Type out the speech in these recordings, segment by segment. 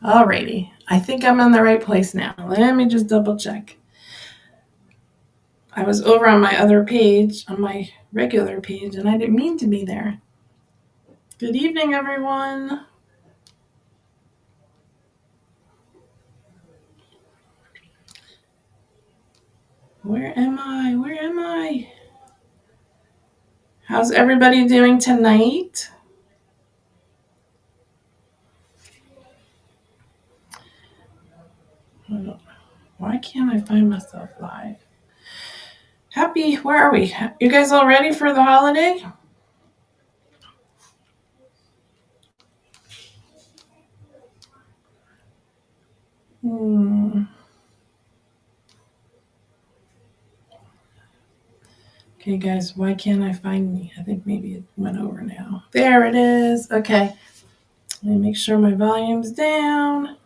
Alrighty. I think I'm in the right place now. Let me just double check. I was over on my other page, on my regular page, and I didn't mean to be there. Good evening, everyone. Where am I? Where am I? How's everybody doing tonight? Why can't I find myself live? Happy, where are we? You guys all ready for the holiday? Okay, guys, why can't I find me? I think maybe it went over now. There it is. Okay. Let me make sure my volume's down.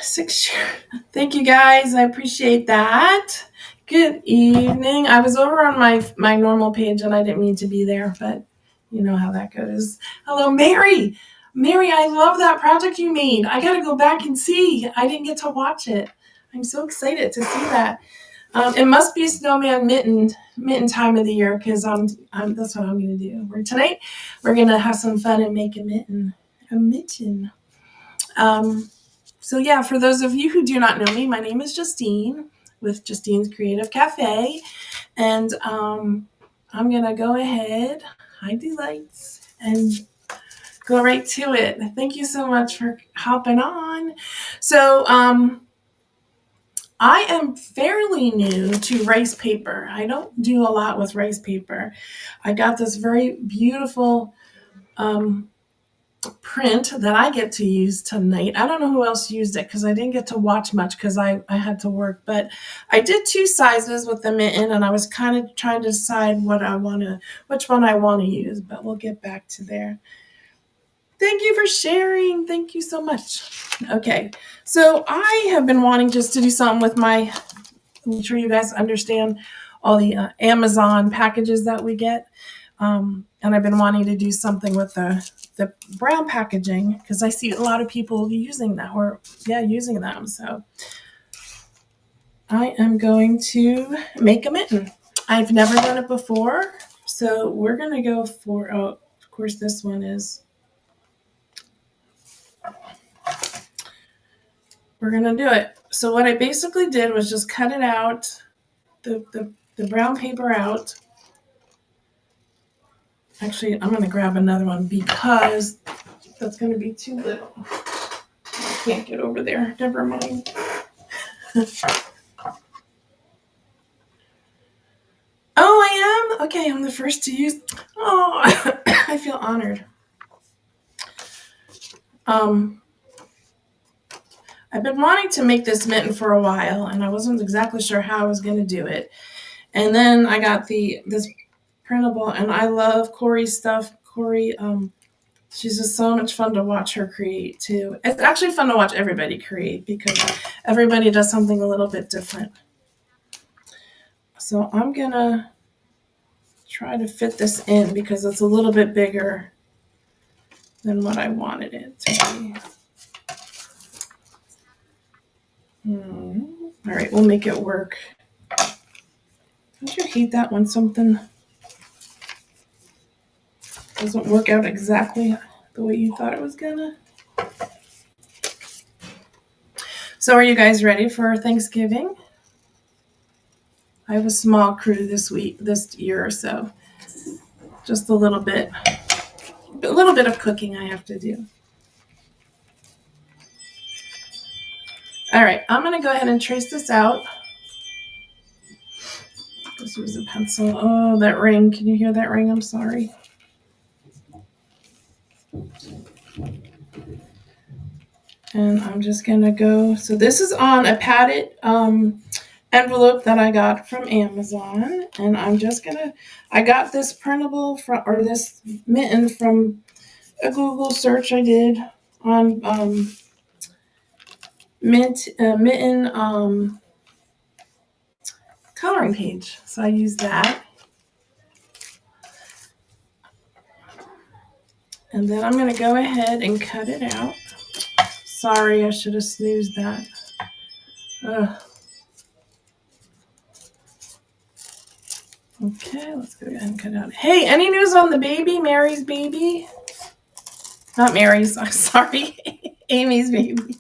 6 years. Thank you, guys. I appreciate that. Good evening. I was over on my normal page and I didn't mean to be there, but you know how that goes. Hello, Mary. Mary, I love that project you made. I got to go back and see. I didn't get to watch it. I'm so excited to see that. It must be snowman mitten time of the year because that's what I'm going to do. Tonight we're going to have some fun and make a mitten. A mitten. So yeah, for those of you who do not know me, my name is Justine with Justine's Creative Cafe, and I'm going to go ahead, hide the lights, and go right to it. Thank you so much for hopping on. So I am fairly new to rice paper. I don't do a lot with rice paper. I got this very beautiful print that I get to use tonight. I don't know who else used it because I didn't get to watch much because I had to work. But I did 2 sizes with the mitten, and I was kind of trying to decide which one I want to use. But we'll get back to there. Thank you for sharing. Thank you so much. Okay, so I have been wanting just to do something with my. I'm sure you guys understand all the Amazon packages that we get. And I've been wanting to do something with the brown packaging because I see a lot of people using that using them. So I am going to make a mitten. I've never done it before. So we're going to go for, of course, this one is, we're going to do it. So what I basically did was just cut it out, the brown paper out. Actually, I'm going to grab another one because that's going to be too little. I can't get over there. Never mind. Oh, I am? Okay, I'm the first to use. Oh, I feel honored. I've been wanting to make this mitten for a while, and I wasn't exactly sure how I was going to do it. And then I got this printable, and I love Corey's stuff. Corey, she's just so much fun to watch her create too. It's actually fun to watch everybody create because everybody does something a little bit different. So I'm gonna try to fit this in because it's a little bit bigger than what I wanted it to be. All right, we'll make it work. Don't you hate that when something doesn't work out exactly the way you thought it was gonna? So are you guys ready for Thanksgiving? I have a small crew this year or so. Just a little bit of cooking I have to do. All right, I'm gonna go ahead and trace this out. Let's use a pencil. Oh, that ring. Can you hear that ring? I'm sorry. And I'm just gonna go. So this is on a padded envelope that I got from Amazon, and I got this printable this mitten from a Google search I did on mitten coloring page. So I used that. And then I'm going to go ahead and cut it out. Sorry, I should have snoozed that. Ugh. Okay, let's go ahead and cut it out. Hey, any news on the baby? Mary's baby? Not Mary's, I'm sorry. Amy's baby.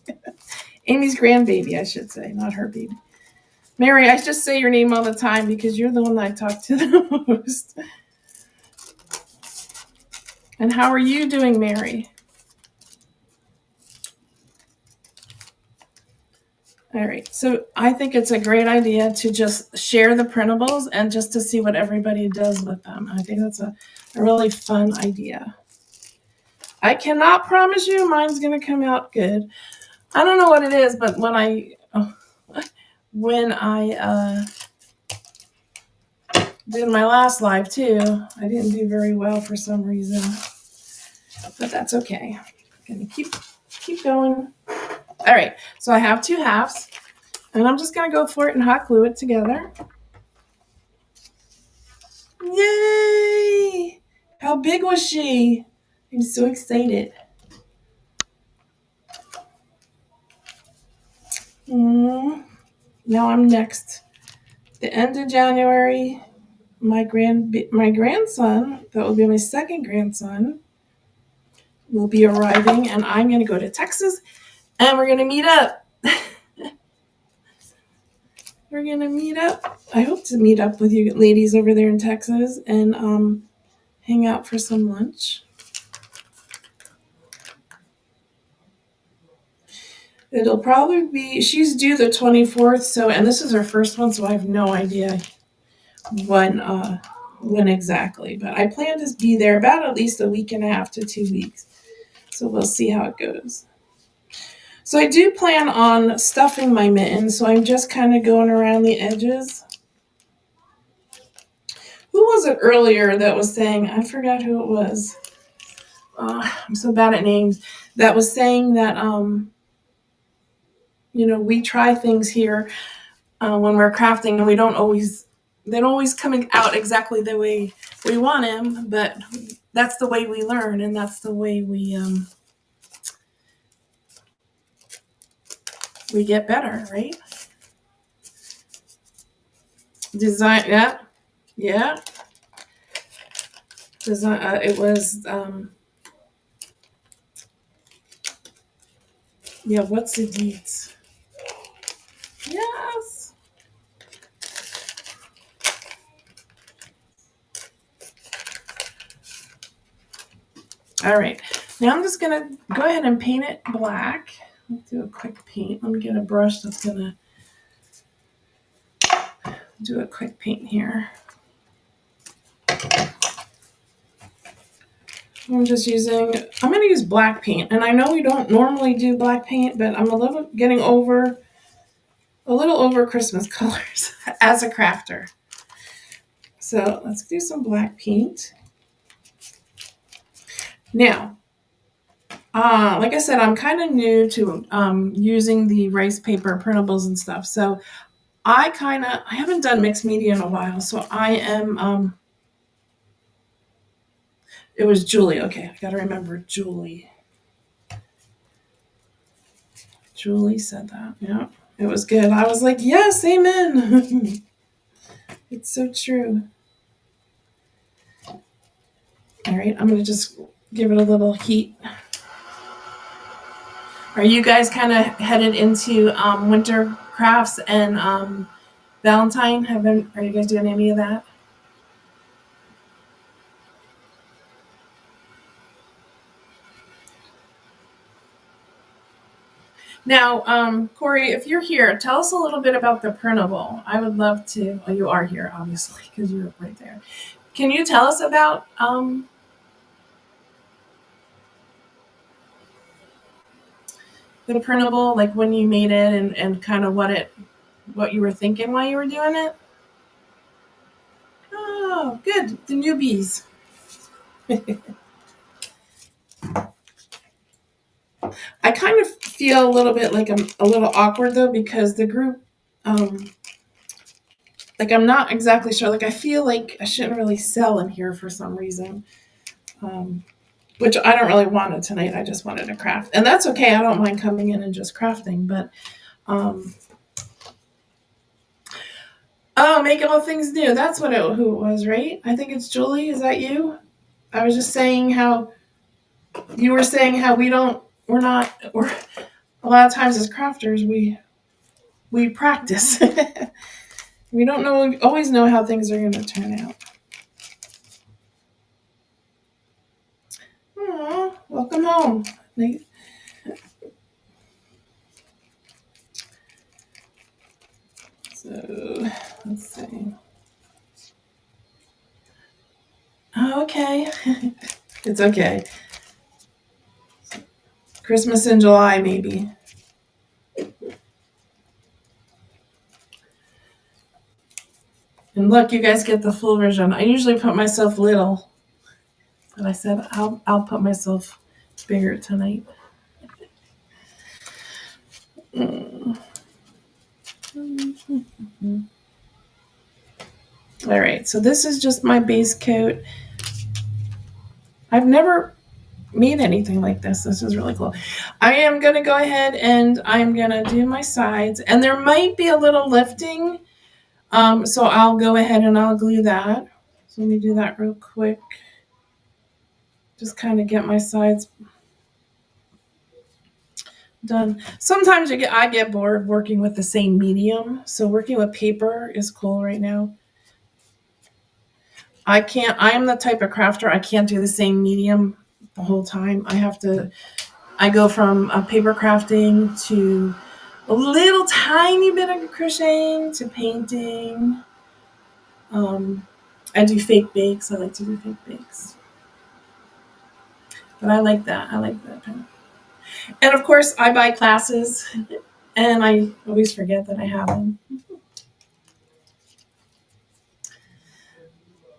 Amy's grandbaby, I should say, not her baby. Mary, I just say your name all the time because you're the one that I talk to the most. And how are you doing, Mary? All right, so I think it's a great idea to just share the printables and just to see what everybody does with them. I think that's a really fun idea. I cannot promise you mine's going to come out good. I don't know what it is, but when I did my last live too, I didn't do very well for some reason, but that's okay. I'm gonna keep going. All right, so I have 2 halves, and I'm just gonna go for it and hot glue it together. Yay! How big was she? I'm so excited. Now I'm next. The end of January, my grandson, that will be my second grandson, will be arriving, and I'm going to go to Texas, and we're going to meet up. We're going to meet up. I hope to meet up with you ladies over there in Texas and hang out for some lunch. It'll probably be, she's due the 24th, and this is her first one, so I have no idea when exactly. But I plan to be there about at least a week and a half to 2 weeks. So we'll see how it goes. So I do plan on stuffing my mittens, so I'm just kind of going around the edges. Who was it earlier that was saying, I forgot who it was. I'm so bad at names. That was saying that, we try things here when we're crafting, and they don't always come out exactly the way we want them, but that's the way we learn, and that's the way we get better, right? Design, yeah. Design. It was, What's the deeds? Yes. All right. Now I'm just gonna go ahead and paint it black. Let's do a quick paint. Let me get a brush that's gonna do a quick paint here. I'm gonna use black paint, and I know we don't normally do black paint, but I'm a little over Christmas colors as a crafter. So let's do some black paint. Now, like I said, I'm kind of new to using the rice paper printables and stuff. So I haven't done mixed media in a while. So I am, it was Julie. Okay, I got to remember Julie. Julie said that. Yeah, it was good. I was like, yes, amen. It's so true. All right, I'm going to just give it a little heat. Are you guys kind of headed into winter crafts and Valentine? Are you guys doing any of that? Now, Corey, if you're here, tell us a little bit about the printable. I would love to. Well, you are here, obviously, because you're right there. Can you tell us about the printable, like when you made it and kind of what you were thinking while you were doing it? Oh, good. The newbies. I kind of feel a little bit like I'm a little awkward though, because the group, like I'm not exactly sure. Like I feel like I shouldn't really sell in here for some reason. which I don't really want it tonight. I just wanted to craft. And that's okay. I don't mind coming in and just crafting, but oh, make all things new. That's who it was, right? I think it's Julie. Is that you? I was just saying how you were saying how we're a lot of times as crafters we practice. We don't always know how things are going to turn out. Aww, welcome home. So let's see. Oh, okay. It's okay. Christmas in July, maybe. And look, you guys get the full version. I usually put myself little, but I said I'll put myself bigger tonight. All right, so this is just my base coat. I've never made anything like this. This is really cool. I am going to go ahead and I'm going to do my sides, and there might be a little lifting, so I'll go ahead and I'll glue that. So let me do that real quick. Just kind of get my sides done. Sometimes I get bored working with the same medium, so working with paper is cool right now. I am the type of crafter, I can't do the same medium the whole time. I go from paper crafting to a little tiny bit of crocheting to painting. I do fake bakes. I like to do fake bakes. But I like that. And of course, I buy classes, and I always forget that I have them.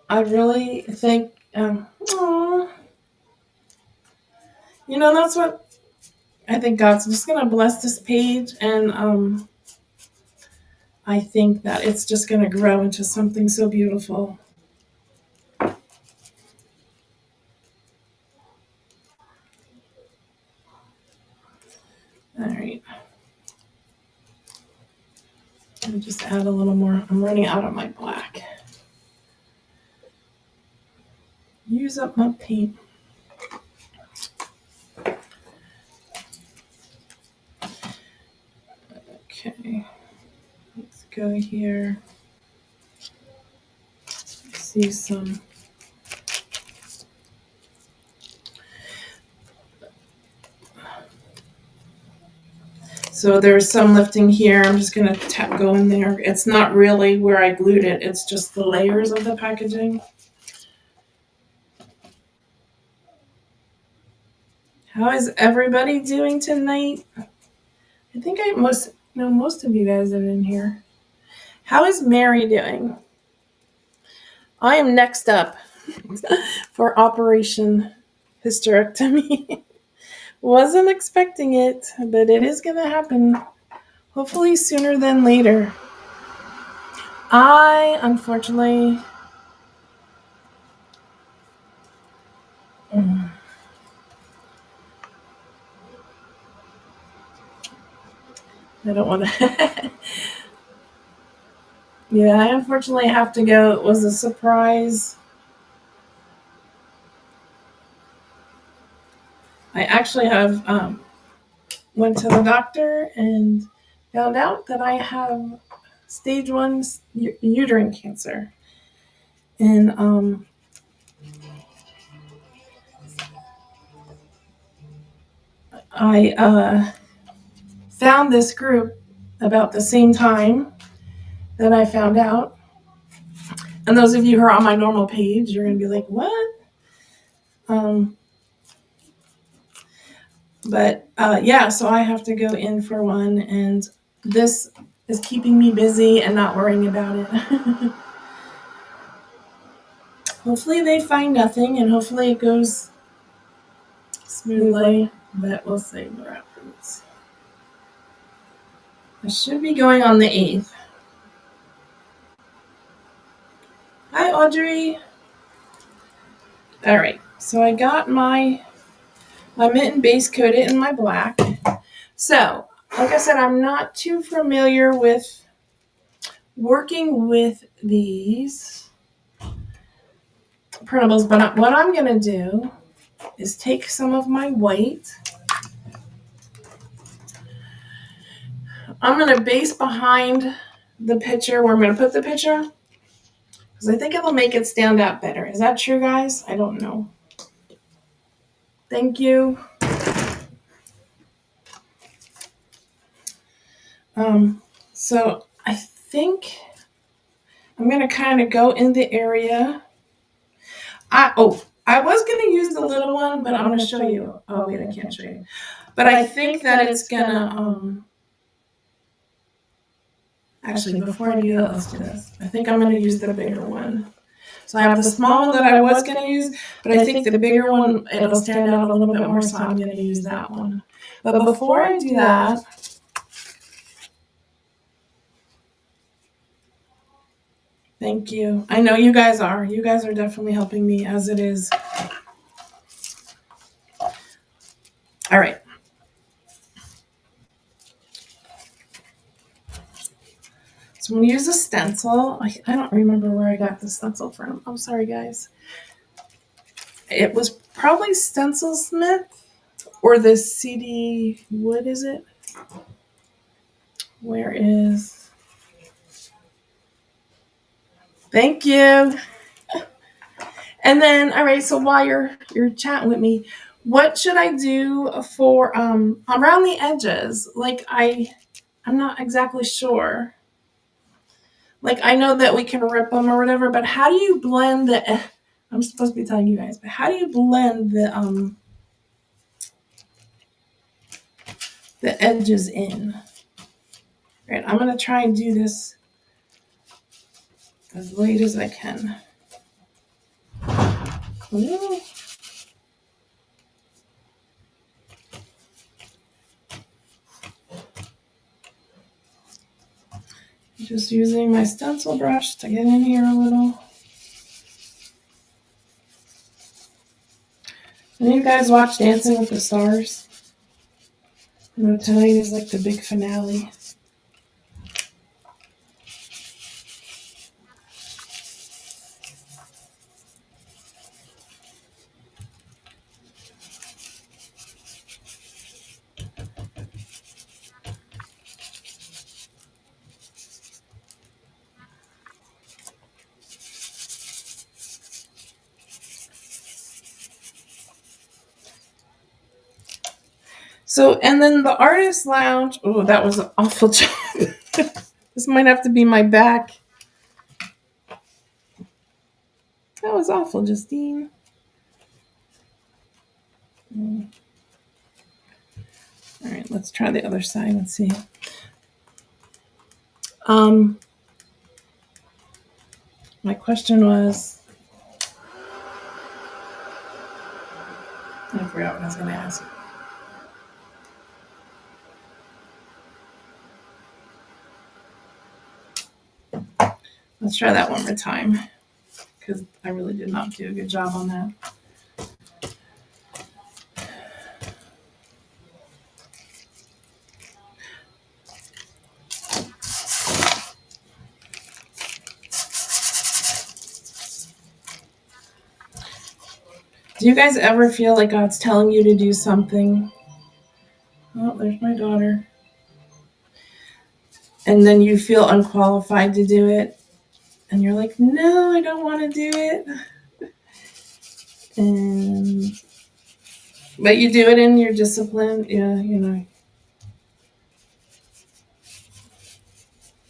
I really think, that's what I think God's just going to bless this page, and I think that it's just going to grow into something so beautiful. All right. Let me just add a little more. I'm running out of my black. Use up my paint. Okay. Let's go here. See some. So there's some lifting here. I'm just going to go in there. It's not really where I glued it. It's just the layers of the packaging. How is everybody doing tonight? I think most of you guys are in here. How is Mary doing? I am next up for Operation Hysterectomy. Wasn't expecting it, but it is going to happen. Hopefully sooner than later. I, unfortunately, I don't want to. Yeah, I unfortunately have to go. It was a surprise. I actually have went to the doctor and found out that I have stage 1 uterine cancer. And I found this group about the same time that I found out. And those of you who are on my normal page, you're going to be like, what? So I have to go in for one, and this is keeping me busy and not worrying about it. Hopefully they find nothing, and hopefully it goes smoothly, but we'll see what happens. I should be going on the 8th. Hi, Audrey. All right, so I got my my mitten base coat it in my black. So, like I said, I'm not too familiar with working with these printables, but what I'm going to do is take some of my white. I'm going to base behind the picture where I'm going to put the picture because I think it'll make it stand out better. Is that true, guys? I don't know. Thank you. So I think I'm going to kind of go in the area. I was going to use the little one, but I'm going to show you. Oh, wait, I can't show you. But I think that it's going to, actually, before I do that, let's do this. I think I'm going to use the bigger one. So I have the small one that I was going to use, but I think the bigger one, it'll stand out a little bit more, so I'm going to use that one. But before I do that, thank you. I know you guys are. You guys are definitely helping me as it is. All right. So I'm going to use a stencil. I don't remember where I got the stencil from. I'm sorry, guys. It was probably Stencil Smith or the CD. What is it? Where is? Thank you. And then, all right, so while you're chatting with me, what should I do for around the edges? Like I'm not exactly sure. Like I know that we can rip them or whatever, but how do you blend the? I'm supposed to be telling you guys, but how do you blend the edges in? All right, I'm gonna try and do this as late as I can. Ooh. Just using my stencil brush to get in here a little. And you guys watch Dancing with the Stars? I know tonight is like the big finale. So, and then the artist lounge. Oh, that was an awful job. This might have to be my back. That was awful, Justine. All right, let's try the other side. Let's see. My question was, I forgot what I was going to ask. Let's try that one more time because I really did not do a good job on that. Do you guys ever feel like God's telling you to do something? Oh, there's my daughter. And then you feel unqualified to do it. And you're like, no, I don't want to do it. But you do it in your discipline. Yeah, you know.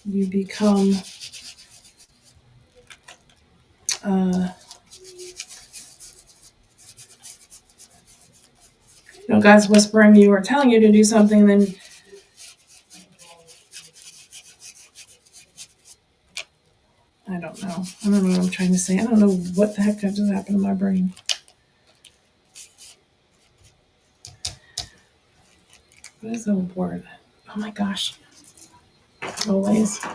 You become God's whispering you or telling you to do something, then I don't know. I don't know what I'm trying to say. I don't know what the heck just happened in my brain. What is the word? Oh my gosh. Always.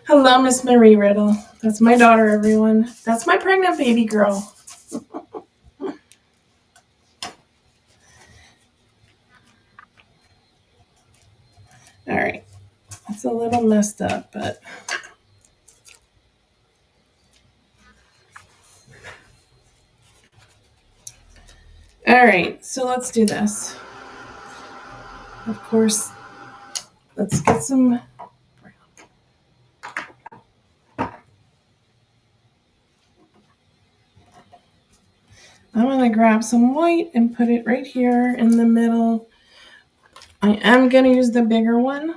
Hello, Miss Marie Riddle. That's my daughter, everyone. That's my pregnant baby girl. All right, it's a little messed up, but all right, so let's do this. Of course, let's get some. I'm going to grab some white and put it right here in the middle. I am going to use the bigger one.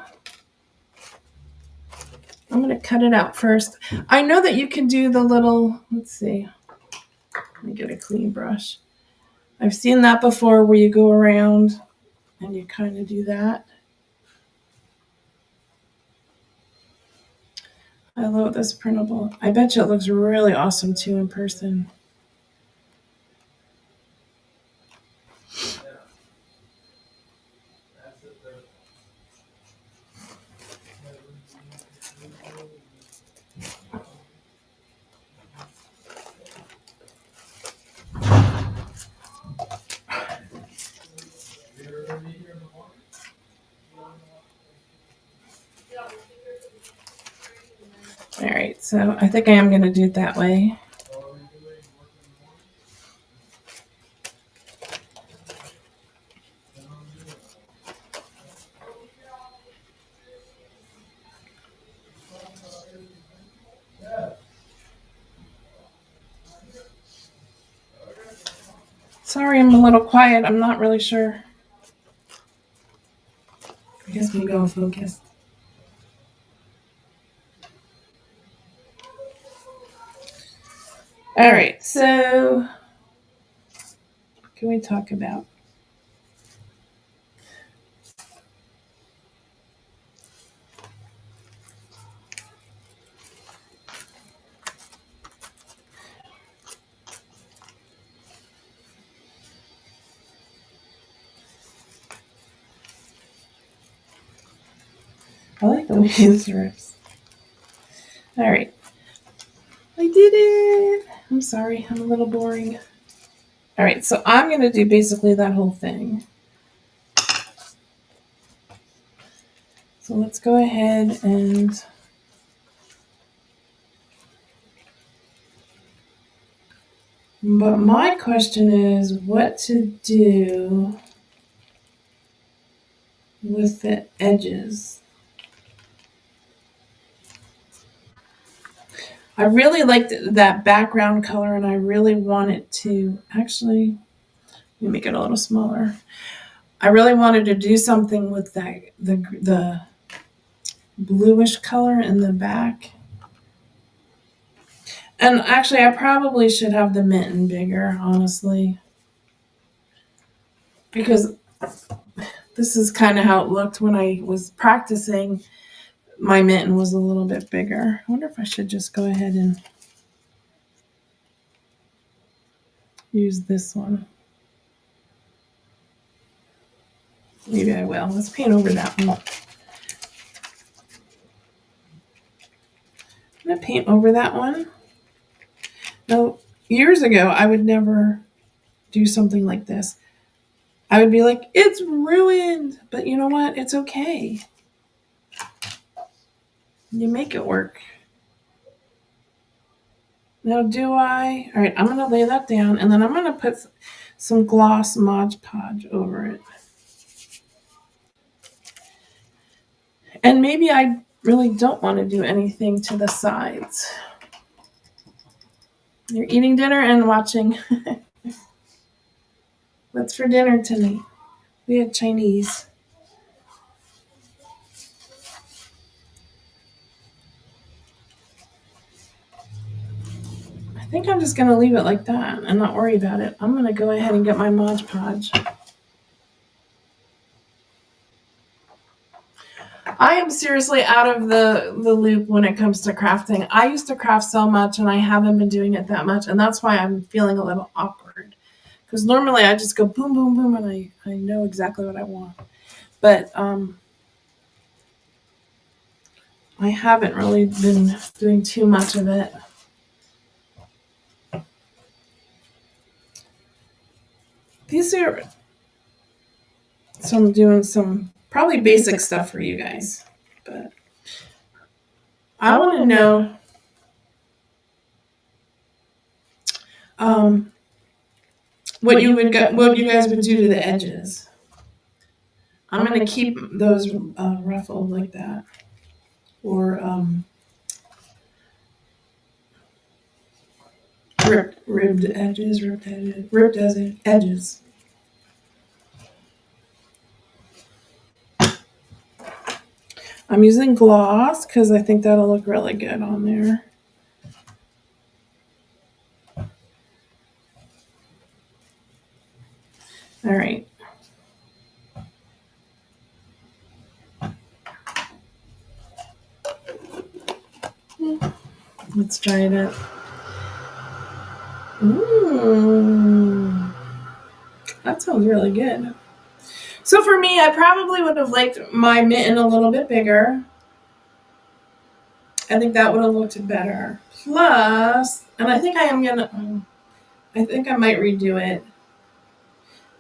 I'm going to cut it out first. I know that you can do the little, let's see. Let me get a clean brush. I've seen that before where you go around and you kind of do that. I love this printable. I bet you it looks really awesome too in person. All right, so I think I am going to do it that way. Sorry, I'm a little quiet. I'm not really sure. I guess we go focus. All right, so what can we talk about? I like the way this rips. All right. I did it. I'm sorry. I'm a little boring. All right. So I'm going to do basically that whole thing. So let's go ahead and but my question is what to do with the edges. I really liked that background color and I really want it to actually let me make it a little smaller. I really wanted to do something with that the bluish color in the back. And actually I probably should have the mitten bigger, honestly. Because this is kind of how it looked when I was practicing. My mitten was a little bit bigger. I wonder if I should just go ahead and use this one. Maybe I will. Let's paint over that one. I'm going to paint over that one. Now, years ago, I would never do something like this. I would be like, it's ruined. But you know what? It's okay. You make it work. Now, do I? All right, I'm going to lay that down, and then I'm going to put some gloss Mod Podge over it. And maybe I really don't want to do anything to the sides. You're eating dinner and watching. What's for dinner tonight? We had Chinese. I think I'm just going to leave it like that and not worry about it. I'm going to go ahead and get my Mod Podge. I am seriously out of the loop when it comes to crafting. I used to craft so much and I haven't been doing it that much. And that's why I'm feeling a little awkward. Because normally I just go boom, boom, boom, and I know exactly what I want. But I haven't really been doing too much of it. These are, so I'm doing some probably basic stuff for you guys, but I want to know what you guys would do to the edges. I'm going to keep those ruffled like that, or ripped edges. I'm using gloss because I think that'll look really good on there. All right. Let's try it out. Ooh, that sounds really good. So for me, I probably would have liked my mitten a little bit bigger. I think that would have looked better. Plus, and I think I might redo it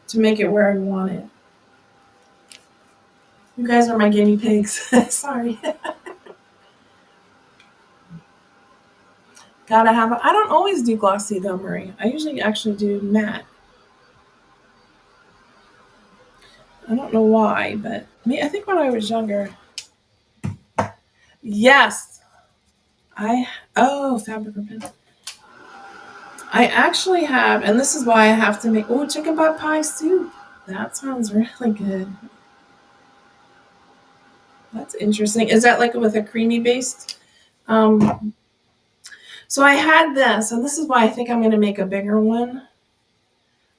to make it where I want it. You guys are my guinea pigs. Sorry. Gotta have I don't always do glossy though, Marie. I usually actually do matte. I don't know why, but I think when I was younger. Yes. Fabric ribbon. I actually have, and this is why I have to make chicken pot pie soup. That sounds really good. That's interesting. Is that like with a creamy base? So I had this, and this is why I think I'm going to make a bigger one.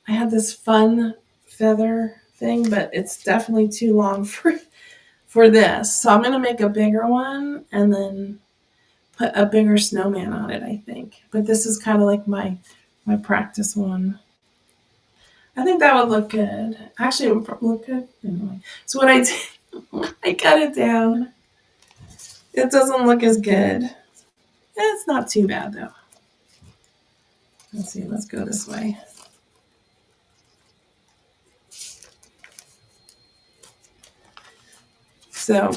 I had this fun feather thing, but it's definitely too long for this. So I'm going to make a bigger one and then put a bigger snowman on it, I think. But this is kind of like my practice one. I think that would look good. Actually, it would look good anyway. So what I did, I cut it down. It doesn't look as good. It's not too bad though. Let's see, let's go this way. So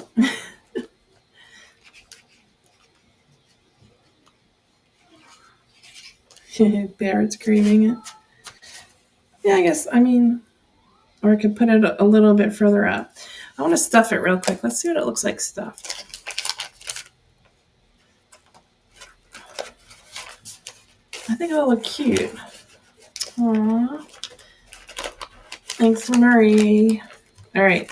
Barrett's craving it. Yeah, I guess, or I could put it a little bit further up. I want to stuff it real quick. Let's see what it looks like stuffed. I think it'll look cute. Aww. Thanks, Marie. All right.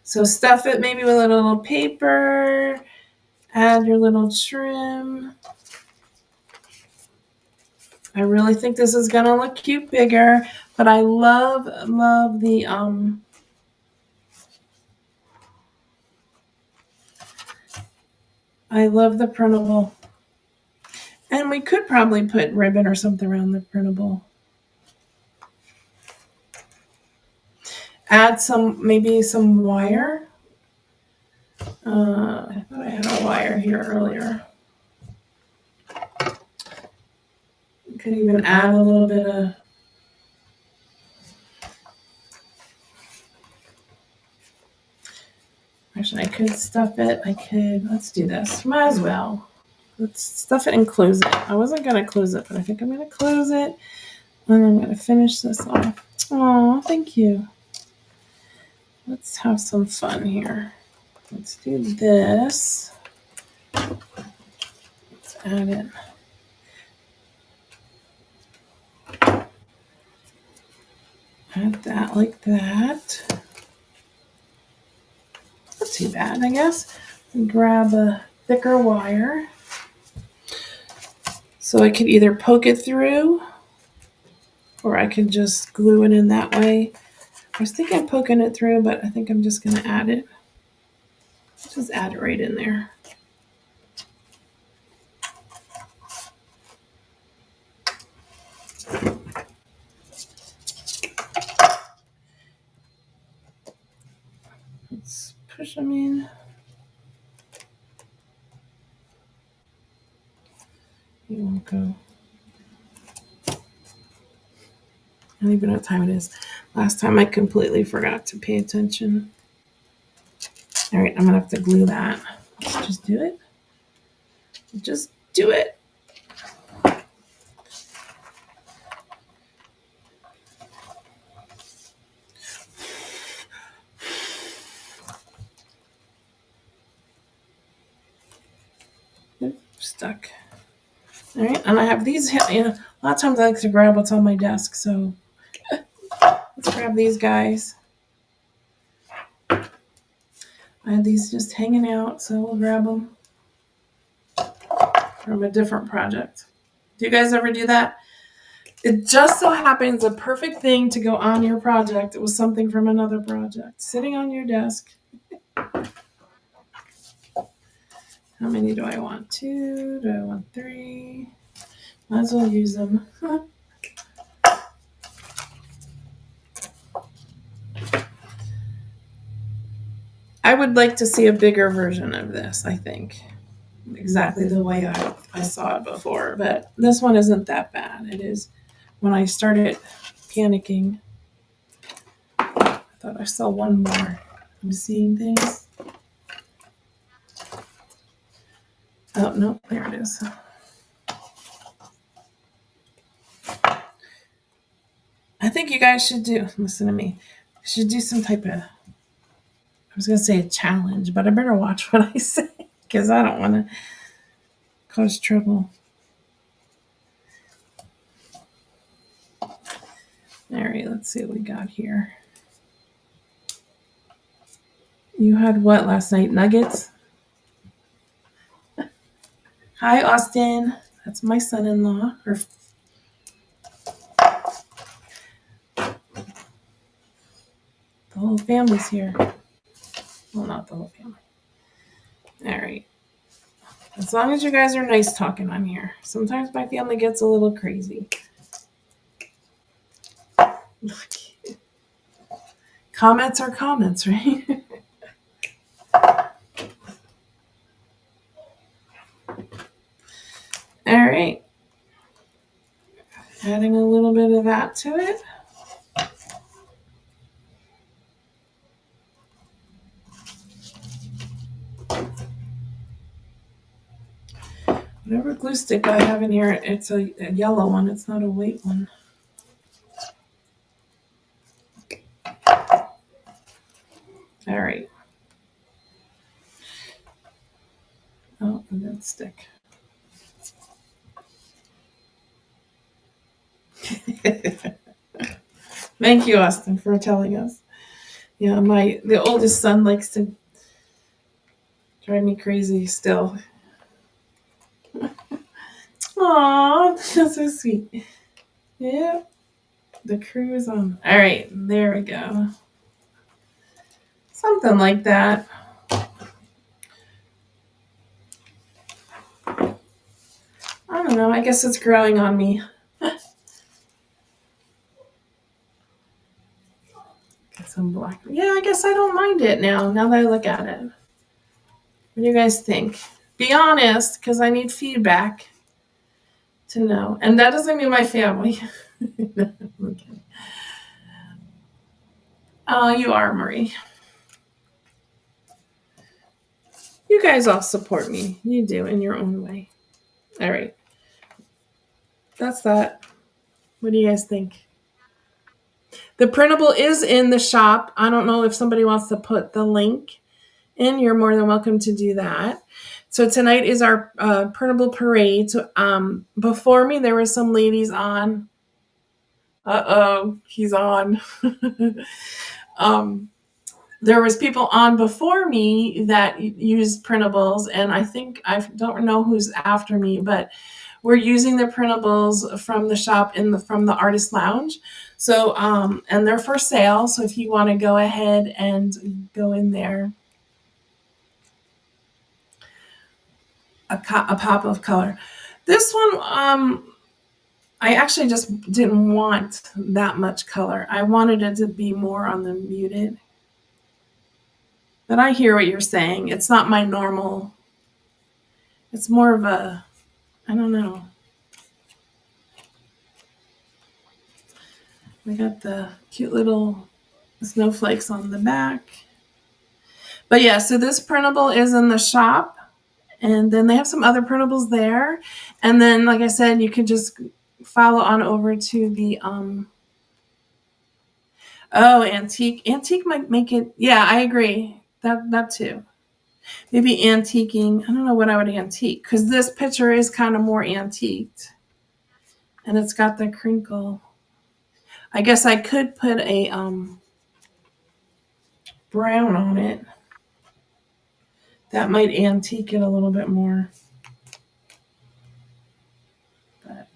So stuff it maybe with a little paper. Add your little trim. I really think this is gonna look cute bigger, but I love the I love the printable. And we could probably put ribbon or something around the printable. Add maybe some wire. I thought I had a wire here earlier. Could even add a little bit of actually I could stuff it. Let's do this. Might as well. Let's stuff it and close it. I wasn't gonna close it, but I think I'm gonna close it. And I'm gonna finish this off. Oh, thank you. Let's have some fun here. Let's do this. Let's add it. Add that like that. Not too bad, I guess. And grab a thicker wire. So I could either poke it through or I could just glue it in that way. I was thinking of poking it through, but I think I'm just going to add it. Just add it right in there. Let's push them in. You won't go. I don't even know what time it is. Last time I completely forgot to pay attention. All right, I'm gonna have to glue that. Let's just do it. Just do it. Oops, stuck. All right, and I have these. You know, a lot of times I like to grab what's on my desk, so let's grab these guys. I have these just hanging out, so we'll grab them from a different project. Do you guys ever do that? It just so happens a perfect thing to go on your project. It was something from another project sitting on your desk. How many do I want? 2? Do I want 3? Might as well use them. I would like to see a bigger version of this, I think. Exactly the way I saw it before. But this one isn't that bad. It is. When I started panicking, I thought I saw one more. I'm seeing things. Oh, no, there it is. I think you guys should listen to me, should do some type of, I was going to say a challenge, but I better watch what I say because I don't want to cause trouble. All right, let's see what we got here. You had what last night? Nuggets? Hi, Austin. That's my son-in-law. The whole family's here. Well, not the whole family. All right. As long as you guys are nice talking, I'm here. Sometimes my family gets a little crazy. Comments are comments, right? All right. Adding a little bit of that to it. Whatever glue stick I have in here, it's a yellow one. It's not a white one. All right. Oh, it didn't stick. Thank you, Austin, for telling us. Yeah, the oldest son likes to drive me crazy still. Aw, that's so sweet. Yeah, the crew is on. All right, there we go. Something like that. I don't know. I guess it's growing on me. Get some black. Yeah, I guess I don't mind it now that I look at it. What do you guys think? Be honest, because I need feedback to know. And that doesn't mean my family. Okay. Oh, you are, Marie. You guys all support me. You do in your own way. All right. That's that. What do you guys think? The printable is in the shop. I don't know if somebody wants to put the link in. You're more than welcome to do that. So tonight is our Prinable Parade. So before me, there were some ladies on. Uh-oh, he's on. There was people on before me that used printables, and I don't know who's after me, but we're using the printables from the shop from the artist lounge. So and they're for sale. So if you want to go ahead and go in there, a pop of color. This one, I actually just didn't want that much color. I wanted it to be more on the muted. But I hear what you're saying. It's not my normal. It's more of a, I don't know. We got the cute little snowflakes on the back. But yeah, so this printable is in the shop, and then they have some other printables there. And then, like I said, you could just follow on over to the oh, antique. Antique might make it. Yeah, I agree. That too. Maybe antiquing. I don't know what I would antique, because this picture is kind of more antiqued, and it's got the crinkle. I guess I could put a brown on it. That might antique it a little bit more. But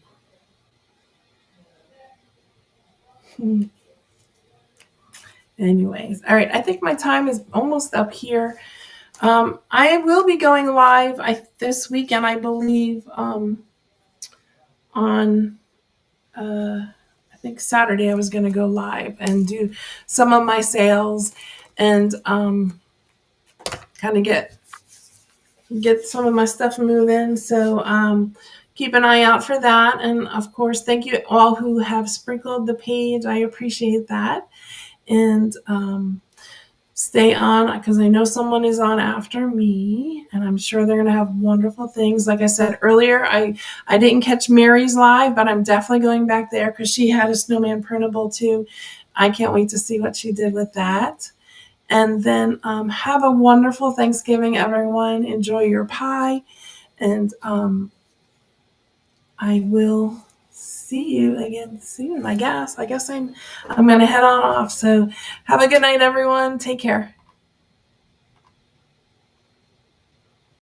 anyways, all right. I think my time is almost up here. I will be going live this weekend, I believe, on I think Saturday. I was going to go live and do some of my sales and kind of get some of my stuff moving. So keep an eye out for that. And of course, thank you all who have sprinkled the page. I appreciate that. And stay on, because I know someone is on after me, and I'm sure they're going to have wonderful things. Like I said earlier, I didn't catch Mary's live, but I'm definitely going back there because she had a snowman printable too. I can't wait to see what she did with that. And then have a wonderful Thanksgiving, everyone. Enjoy your pie, and I will see you again soon. I guess I'm going to head on off. So have a good night, everyone. Take care.